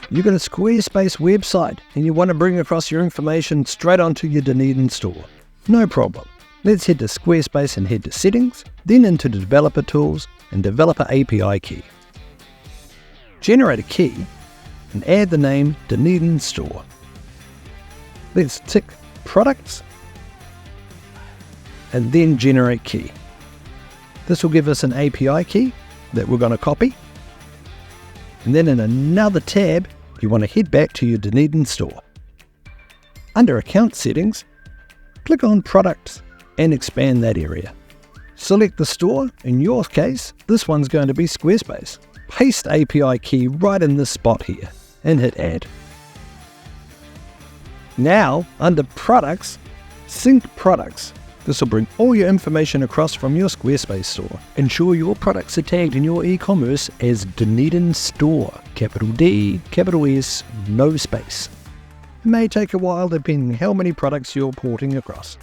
You've got a Squarespace website and you want to bring across your information straight onto your Dunedin store. No problem. Let's head to Squarespace and head to Settings, then into the Developer Tools and Developer API Key. Generate a key and add the name Dunedin Store. Let's tick Products and then Generate Key. This will give us an API key that we're going to copy. And then in another tab, you want to head back to your Dunedin store. Under Account Settings, click on Products and expand that area. Select the store. In your case, this one's going to be Squarespace. Paste API key right in this spot here and hit Add. Now, under Products, sync Products. This will bring all your information across from your Squarespace store. Ensure your products are tagged in your e-commerce as Dunedin Store, capital D, capital S, no space. It may take a while depending how many products you're porting across.